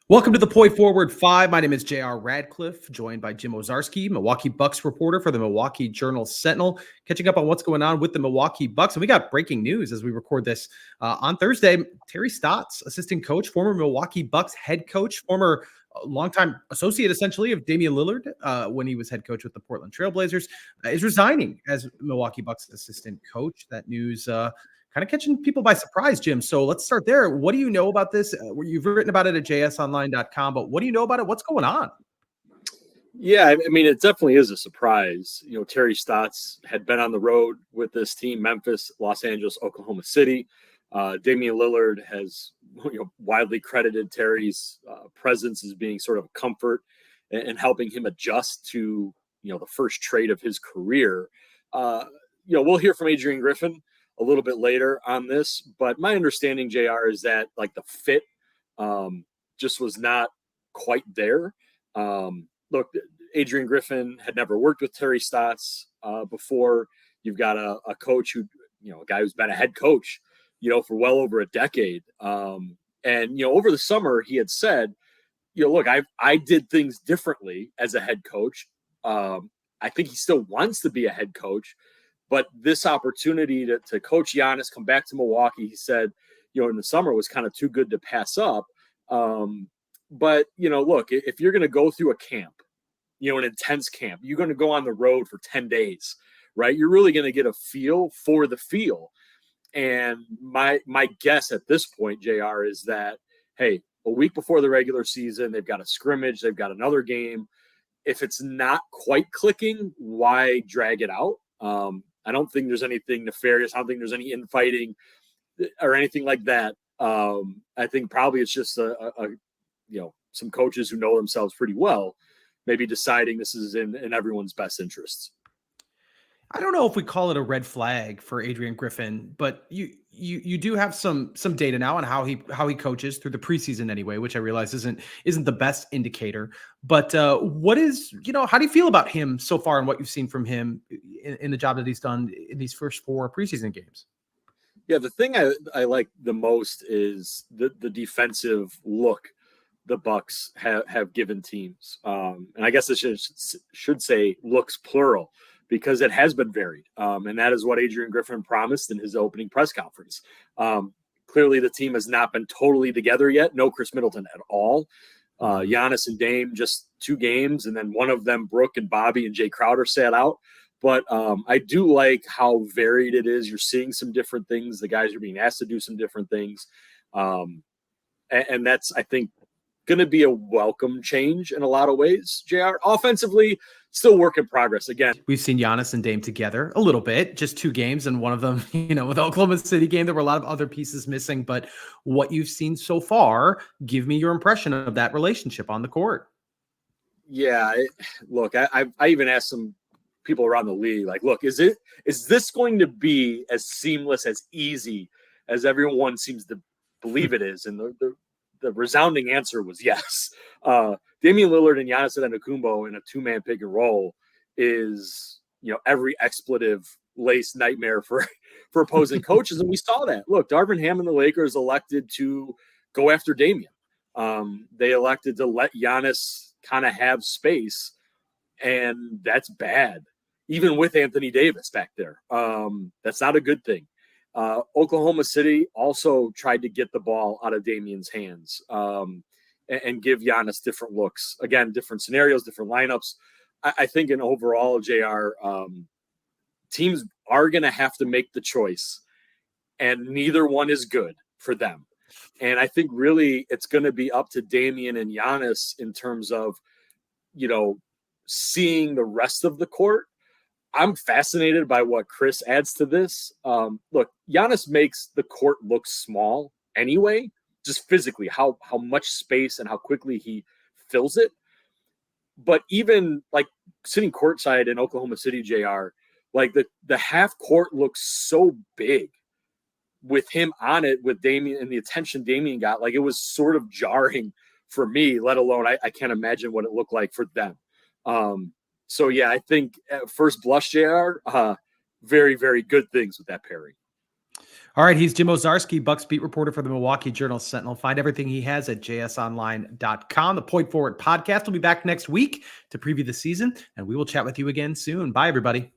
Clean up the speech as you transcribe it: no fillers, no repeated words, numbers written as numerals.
Welcome to the Point Forward 5. My name is JR Radcliffe, joined by Jim Owczarski, Milwaukee Bucks reporter for the Milwaukee Journal Sentinel, catching up on what's going on with the Milwaukee Bucks. And we got breaking news as we record this on Thursday. Terry Stotts, assistant coach, former Milwaukee Bucks head coach, former longtime associate, essentially, of Damian Lillard when he was head coach with the Portland Trailblazers, is resigning as Milwaukee Bucks assistant coach. That news kind of catching people by surprise, Jim. So let's start there. What do you know about this? You've written about it at jsonline.com, but what do you know about it? What's going on? Yeah, I mean, it definitely is a surprise. Terry Stotts had been on the road with this team, Memphis, Los Angeles, Oklahoma City. Damian Lillard has widely credited Terry's presence as being sort of a comfort and helping him adjust to, the first trade of his career. We'll hear from Adrian Griffin a little bit later on this, but my understanding, JR, is that the fit just was not quite there. Look, Adrian Griffin had never worked with Terry Stotts before. You've got a coach who, a guy who's been a head coach, for well over a decade. And over the summer, he had said, look, I did things differently as a head coach. I think he still wants to be a head coach. But this opportunity to coach Giannis, come back to Milwaukee, he said, in the summer was kind of too good to pass up. But, look, if you're going to go through a camp, an intense camp, you're going to go on the road for 10 days, right? You're really going to get a feel for the feel. And my guess at this point, JR, is that, hey, a week before the regular season, they've got a scrimmage, they've got another game. If it's not quite clicking, why drag it out? I don't think there's anything nefarious. I don't think there's any infighting or anything like that. I think probably it's just some coaches who know themselves pretty well, maybe deciding this is in everyone's best interests. I don't know if we call it a red flag for Adrian Griffin, but you do have some data now on how he coaches through the preseason anyway, which I realize isn't the best indicator. But what is, how do you feel about him so far and what you've seen from him in the job that he's done in these first 4 preseason games? Yeah, the thing I like the most is the defensive look the Bucks have given teams. And I guess it should say looks plural, because it has been varied. And that is what Adrian Griffin promised in his opening press conference. Clearly, the team has not been totally together yet. No Chris Middleton at all. Giannis and Dame, just 2 games. And then one of them, Brooke and Bobby and Jay Crowder, sat out. But I do like how varied it is. You're seeing some different things. The guys are being asked to do some different things. And that's, I think, going to be a welcome change in a lot of ways, JR. Offensively, still work in progress. Again, we've seen Giannis and Dame together a little bit, just 2 games, and one of them, with the Oklahoma City game, there were a lot of other pieces missing. But what you've seen so far, give me your impression of that relationship on the court. Yeah, look, I even asked some people around the league, look, is this going to be as seamless, as easy as everyone seems to believe it is? And the resounding answer was yes. Damian Lillard and Giannis Antetokounmpo in a 2-man pick and roll is, every expletive-laced nightmare for opposing coaches. And we saw that. Look, Darvin Ham and the Lakers elected to go after Damian. They elected to let Giannis kind of have space, and that's bad. Even with Anthony Davis back there, that's not a good thing. Oklahoma City also tried to get the ball out of Damian's hands and give Giannis different looks. Again, different scenarios, different lineups. I think in overall, JR, teams are going to have to make the choice, and neither one is good for them. And I think really it's going to be up to Damian and Giannis in terms of, seeing the rest of the court. I'm fascinated by what Chris adds to this. Look, Giannis makes the court look small anyway, just physically, how much space and how quickly he fills it. But even sitting courtside in Oklahoma City, JR, the half court looks so big with him on it, with Damian and the attention Damian got. It was sort of jarring for me, let alone I can't imagine what it looked like for them. So, yeah, I think at first blush, JR, very, very good things with that pairing. All right, he's Jim Owczarski, Bucks beat reporter for the Milwaukee Journal Sentinel. Find everything he has at jsonline.com. The Point Forward podcast will be back next week to preview the season, and we will chat with you again soon. Bye, everybody.